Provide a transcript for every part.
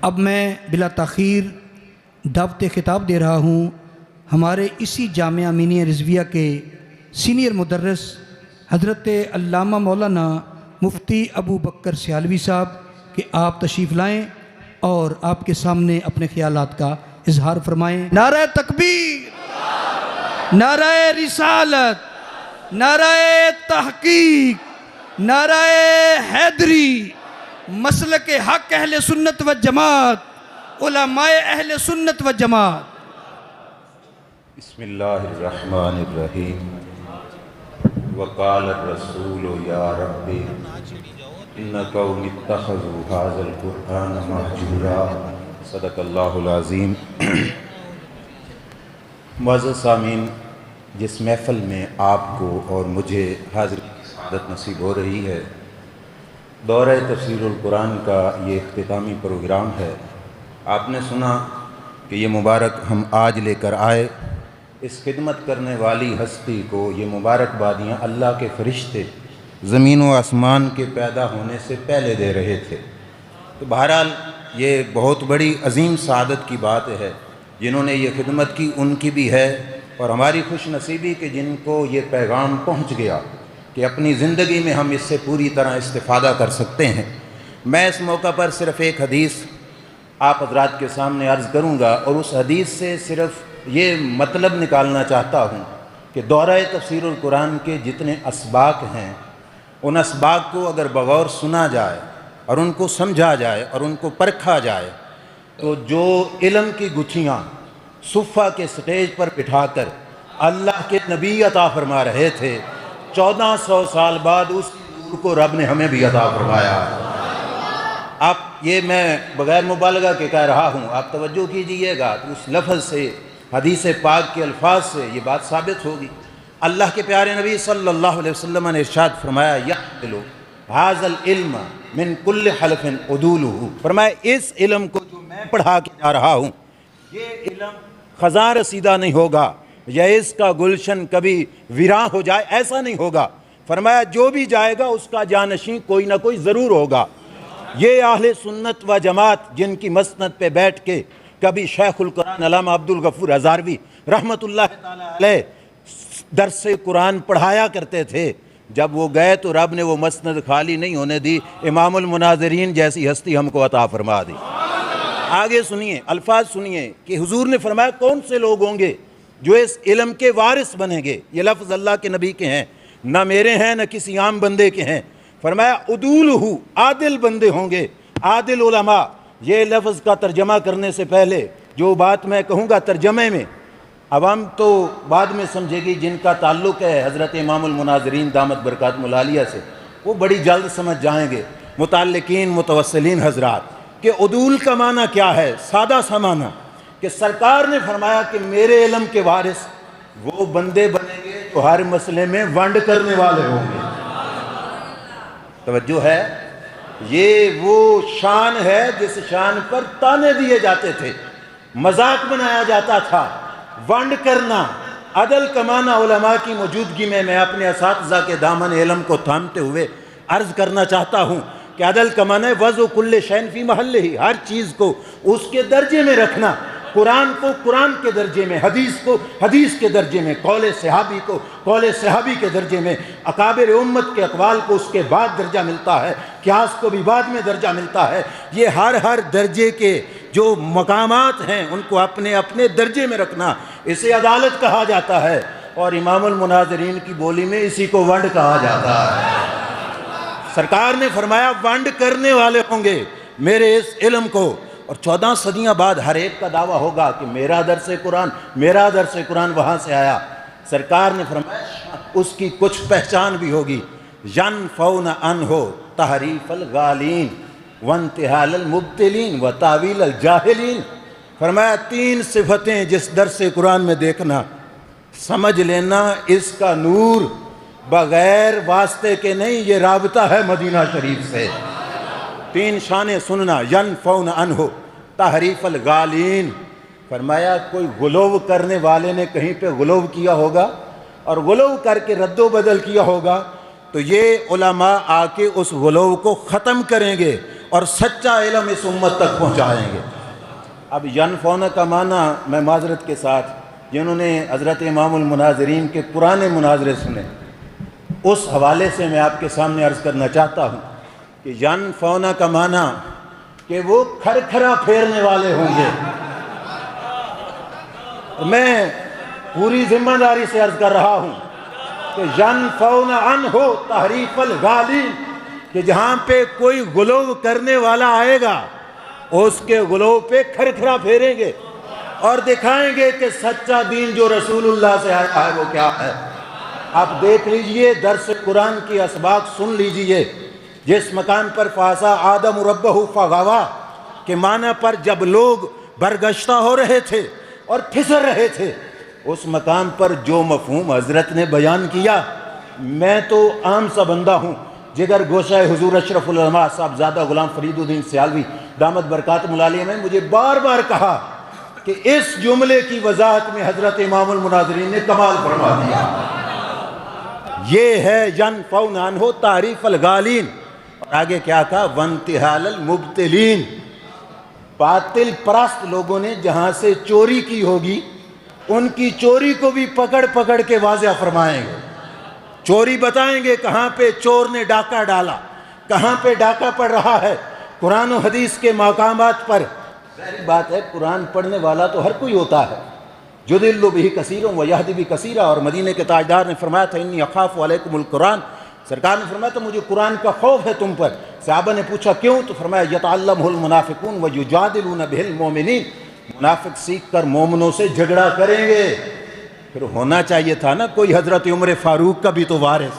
اب میں بلا تاخیر دعوت خطاب دے رہا ہوں ہمارے اسی جامعہ امینیہ رضویہ کے سینئر مدرس حضرت علامہ مولانا مفتی ابو بکر سیالوی صاحب کہ آپ تشریف لائیں اور آپ کے سامنے اپنے خیالات کا اظہار فرمائیں۔ نعرہ تکبیر، نعرہ رسالت، نعرہ تحقیق، نعرہ حیدری، مسلک حق اہل سنت و جماعت، علماء اہل سنت و جماعت۔ بسم اللہ الرحمن الرحیم۔ وقال الرسول یا ربی ان قوم اتخذوا هذا القرآن مہجورا۔ صدق اللہ العظیم۔ معزز سامعین، جس محفل میں آپ کو اور مجھے حاضری کی سعادت نصیب ہو رہی ہے، دورہ تفسیر القرآن کا یہ اختتامی پروگرام ہے۔ آپ نے سنا کہ یہ مبارک ہم آج لے کر آئے، اس خدمت کرنے والی ہستی کو یہ مبارکبادیاں اللہ کے فرشتے زمین و آسمان کے پیدا ہونے سے پہلے دے رہے تھے۔ تو بہرحال یہ بہت بڑی عظیم سعادت کی بات ہے، جنہوں نے یہ خدمت کی ان کی بھی ہے، اور ہماری خوش نصیبی کہ جن کو یہ پیغام پہنچ گیا کہ اپنی زندگی میں ہم اس سے پوری طرح استفادہ کر سکتے ہیں۔ میں اس موقع پر صرف ایک حدیث آپ حضرات کے سامنے عرض کروں گا، اور اس حدیث سے صرف یہ مطلب نکالنا چاہتا ہوں کہ دورہ تفسیر القرآن کے جتنے اسباق ہیں، ان اسباق کو اگر بغور سنا جائے اور ان کو سمجھا جائے اور ان کو پرکھا جائے تو جو علم کی گچھیاں صفہ کے سٹیج پر بٹھا کر اللہ کے نبی عطا فرما رہے تھے، 1400 سال بعد اس نور کو رب نے ہمیں بھی عطا فرمایا۔ آپ یہ میں بغیر مبالغہ کے کہہ رہا ہوں، آپ توجہ کیجئے گا تو اس لفظ سے، حدیث پاک کے الفاظ سے یہ بات ثابت ہوگی۔ اللہ کے پیارے نبی صلی اللہ علیہ وسلم نے ارشاد فرمایا، یحمل ھذا العلم من کل حلف عدولہ، فرمایا اس علم کو جو میں پڑھا کے جا رہا ہوں، یہ علم خزاں رسیدہ نہیں ہوگا یا اس کا گلشن کبھی ویراں ہو جائے، ایسا نہیں ہوگا۔ فرمایا جو بھی جائے گا اس کا جانشین کوئی نہ کوئی ضرور ہوگا۔ یہ اہل سنت و جماعت جن کی مسند پہ بیٹھ کے کبھی شیخ القرآن علامہ عبدالغفور ہزاروی رحمۃ اللہ تعالی علیہ درس قرآن پڑھایا کرتے تھے، جب وہ گئے تو رب نے وہ مسند خالی نہیں ہونے دی، امام المناظرین جیسی ہستی ہم کو عطا فرما دی۔ آگے سنیے، الفاظ سنیے کہ حضور نے فرمایا کون سے لوگ ہوں گے جو اس علم کے وارث بنیں گے۔ یہ لفظ اللہ کے نبی کے ہیں، نہ میرے ہیں نہ کسی عام بندے کے ہیں۔ فرمایا عدولہ، عادل بندے ہوں گے، عادل علماء۔ یہ لفظ کا ترجمہ کرنے سے پہلے جو بات میں کہوں گا ترجمے میں، عوام تو بعد میں سمجھے گی، جن کا تعلق ہے حضرت امام المناظرین دامت برکاتہم العالیہ سے وہ بڑی جلد سمجھ جائیں گے، متعلقین متوسلین حضرات، کہ عدول کا معنی کیا ہے۔ سادہ سا معنی کہ سرکار نے فرمایا کہ میرے علم کے وارث وہ بندے بنیں گے جو ہر مسئلے میں ونڈ کرنے والے ہوں گے۔ توجہ ہے، یہ وہ شان ہے جس شان پر تانے دیے جاتے تھے، مذاق بنایا جاتا تھا۔ ونڈ کرنا، عدل کمانا، علماء کی موجودگی میں میں اپنے اساتذہ کے دامن علم کو تھامتے ہوئے عرض کرنا چاہتا ہوں کہ عدل کمانا ہے وضع کل شیء فی محلہ، ہر چیز کو اس کے درجے میں رکھنا، قرآن کو قرآن کے درجے میں، حدیث کو حدیث کے درجے میں، قول صحابی کو قول صحابی کے درجے میں، اکابر امت کے اقوال کو اس کے بعد درجہ ملتا ہے، قیاس کو بھی بعد میں درجہ ملتا ہے۔ یہ ہر درجے کے جو مقامات ہیں ان کو اپنے اپنے درجے میں رکھنا، اسے عدالت کہا جاتا ہے، اور امام المناظرین کی بولی میں اسی کو ونڈ کہا جاتا ہے۔ سرکار نے فرمایا ونڈ کرنے والے ہوں گے میرے اس علم کو، اور 14 صدیاں بعد ہر ایک کا دعویٰ ہوگا کہ میرا درس قرآن وہاں سے آیا۔ سرکار نے فرمایا اس کی کچھ پہچان بھی ہوگی، ینفون عنہ تحریف الغالین وانتحال المبتلین وتاویل الجاہلین۔ فرمایا 3 صفتیں جس درس قرآن میں دیکھنا، سمجھ لینا اس کا نور بغیر واسطے کے نہیں، یہ رابطہ ہے مدینہ شریف سے۔ 3 شانیں سننا، ینفون عنہ تحریف الغالین۔ فرمایا کوئی غلو کرنے والے نے کہیں پہ غلو کیا ہوگا اور غلو کر کے رد و بدل کیا ہوگا، تو یہ علماء آ کے اس غلو کو ختم کریں گے اور سچا علم اس امت تک پہنچائیں گے۔ اب ینفعون کا معنی میں معذرت کے ساتھ جنہوں نے حضرت امام المناظرین کے پرانے مناظرے سنے اس حوالے سے میں آپ کے سامنے عرض کرنا چاہتا ہوں کہ ینفعون کا معنی کہ وہ کھرکھرا پھیرنے والے ہوں گے۔ میں پوری ذمہ داری سے عرض کر رہا ہوں کہ ینفعون عنہ تحریف الغالین، کہ جہاں پہ کوئی غلو کرنے والا آئے گا اس کے غلو پہ کھرکھرا پھیریں گے اور دکھائیں گے کہ سچا دین جو رسول اللہ سے آیا ہے وہ کیا ہے۔ آپ دیکھ لیجئے، درس قرآن کی اسباق سن لیجئے، جس مکان پر فاسا آدم ربہ فغوا کے معنی پر جب لوگ برگشتہ ہو رہے تھے اور پھسل رہے تھے، اس مقام پر جو مفہوم حضرت نے بیان کیا، میں تو عام سا بندہ ہوں، جگر گوشہ حضور اشرف العلماء صاحب زادہ غلام فرید الدین سیالوی دامت برکاتہم العالیہ میں مجھے بار بار کہا کہ اس جملے کی وضاحت میں حضرت امام المناظرین نے کمال فرما دیا۔ یہ ہے ینفعون عنہ تعریف الغالین، اور آگے کیا کہا، وانتحال المبتلین، باطل پرست لوگوں نے جہاں سے چوری کی ہوگی ان کی چوری کو بھی پکڑ پکڑ کے واضح فرمائیں گے، چوری بتائیں گے کہاں پہ چور نے ڈاکہ ڈالا، کہاں پہ ڈاکہ پڑ رہا ہے، قرآن و حدیث کے مقامات پر۔ ظاہر بات ہے قرآن پڑھنے والا تو ہر کوئی ہوتا ہے، یضل بہ کثیر و یہدی بہ کثیرا، اور مدینہ کے تاجدار نے فرمایا تھا انی اخاف علیکم القرآن، سرکار نے فرمایا تھا مجھے قرآن کا خوف ہے تم پر۔ صحابہ نے پوچھا کیوں؟ تو فرمایا یتعلمہ المنافقون ویجادلون بہ المؤمنین، منافق سیکھ کر مومنوں سے جھگڑا کریں گے۔ پھر ہونا چاہیے تھا نا کوئی حضرت عمر فاروق کا بھی تو وارث،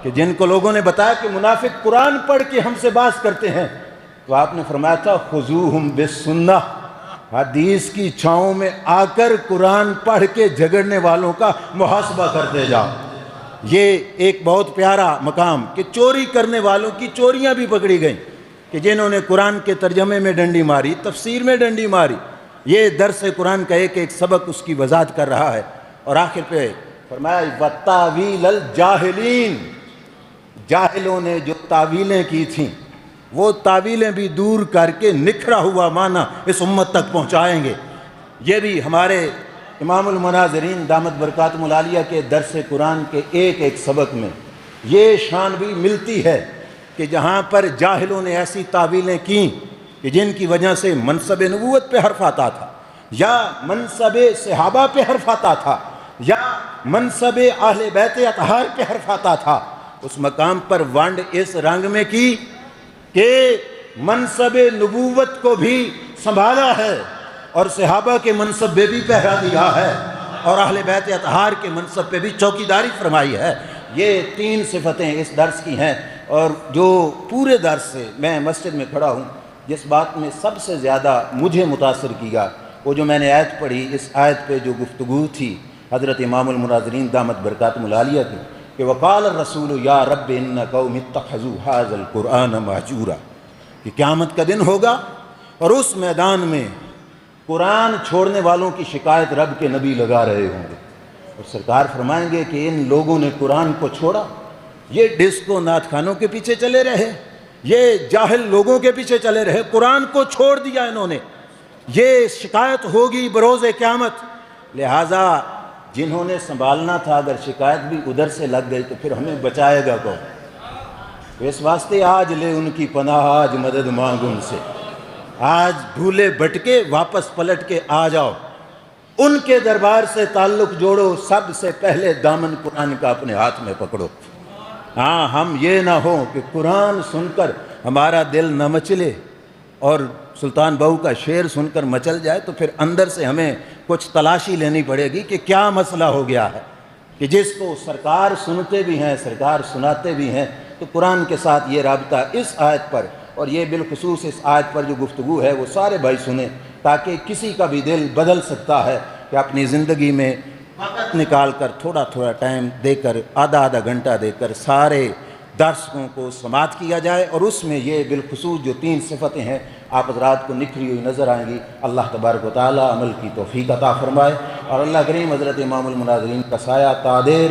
کہ جن کو لوگوں نے بتایا کہ منافق قرآن پڑھ کے ہم سے بحث کرتے ہیں، تو آپ نے فرمایا تھا خذوہم بالسنہ، حدیث کی چھاؤں میں آ کر قرآن پڑھ کے جھگڑنے والوں کا محاسبہ کرتے جاؤ۔ یہ ایک بہت پیارا مقام کہ چوری کرنے والوں کی چوریاں بھی پکڑی گئیں، کہ جنہوں نے قرآن کے ترجمے میں ڈنڈی ماری، تفسیر میں ڈنڈی ماری۔ یہ درس قرآن کا ایک ایک سبق اس کی وضاحت کر رہا ہے، اور آخر پہ فرمایا وَتَّاوِيلَ الْجَاهِلِينَ، جاہلوں نے جو تعویلیں کی تھیں وہ تعویلیں بھی دور کر کے نکھرا ہوا معنی اس امت تک پہنچائیں گے۔ یہ بھی ہمارے امام المناظرین دامت برکاتہم العالیہ کے درس قرآن کے ایک ایک سبق میں یہ شان بھی ملتی ہے کہ جہاں پر جاہلوں نے ایسی تعویلیں کیں کہ جن کی وجہ سے منصب نبوت پہ حرف آتا تھا، یا منصب صحابہ پہ حرف آتا تھا، یا منصب اہل بیت اطہار پہ حرف آتا تھا، اس مقام پر ونڈ اس رنگ میں کی کہ منصب نبوت کو بھی سنبھالا ہے اور صحابہ کے منصب پہ بھی پہرا دیا ہے اور اہل بیت اطہار کے منصب پہ بھی چوکیداری فرمائی ہے۔ یہ تین صفتیں اس درس کی ہیں، اور جو پورے درس سے میں مسجد میں کھڑا ہوں جس بات میں سب سے زیادہ مجھے متاثر کیا وہ جو میں نے آیت پڑھی، اس آیت پہ جو گفتگو تھی حضرت امام المناظرین دامت برکاتہم العالیہ کی کہ وقال الرسول یا رب ان قوم اتخذوا ھذا القرآن مہجورا، کہ قیامت کا دن ہوگا اور اس میدان میں قرآن چھوڑنے والوں کی شکایت رب کے نبی لگا رہے ہوں گے، اور سرکار فرمائیں گے کہ ان لوگوں نے قرآن کو چھوڑا، یہ ڈسکو نعت خانوں کے پیچھے چلے رہے، یہ جاہل لوگوں کے پیچھے چلے رہے، قرآن کو چھوڑ دیا انہوں نے، یہ شکایت ہوگی بروز قیامت۔ لہٰذا جنہوں نے سنبھالنا تھا اگر شکایت بھی ادھر سے لگ گئی تو پھر ہمیں بچائے گا کون؟ اس واسطے آج لے ان کی پناہ، آج مدد مانگ ان سے، آج بھولے بھٹکے واپس پلٹ کے آ جاؤ، ان کے دربار سے تعلق جوڑو، سب سے پہلے دامن قرآن کا اپنے ہاتھ میں پکڑو۔ ہاں ہم یہ نہ ہو کہ قرآن سن کر ہمارا دل نہ مچلے اور سلطان بہو کا شعر سن کر مچل جائے تو پھر اندر سے ہمیں کچھ تلاشی لینی پڑے گی کہ کیا مسئلہ ہو گیا ہے، کہ جس کو سرکار سنتے بھی ہیں، سرکار سناتے بھی ہیں، تو قرآن کے ساتھ یہ رابطہ اس آیت پر، اور یہ بالخصوص اس آیت پر جو گفتگو ہے وہ سارے بھائی سنیں، تاکہ کسی کا بھی دل بدل سکتا ہے کہ اپنی زندگی میں وقت نکال کر تھوڑا تھوڑا ٹائم دے کر آدھا آدھا گھنٹہ دے کر سارے درسوں کو سماعت کیا جائے، اور اس میں یہ بالخصوص جو تین صفتیں ہیں آپ حضرات کو نکھری ہوئی نظر آئیں گی۔ اللہ تبارک و تعالی عمل کی توفیق عطا فرمائے، اور اللہ کریم حضرت امام المناظرین کا سایہ تادیر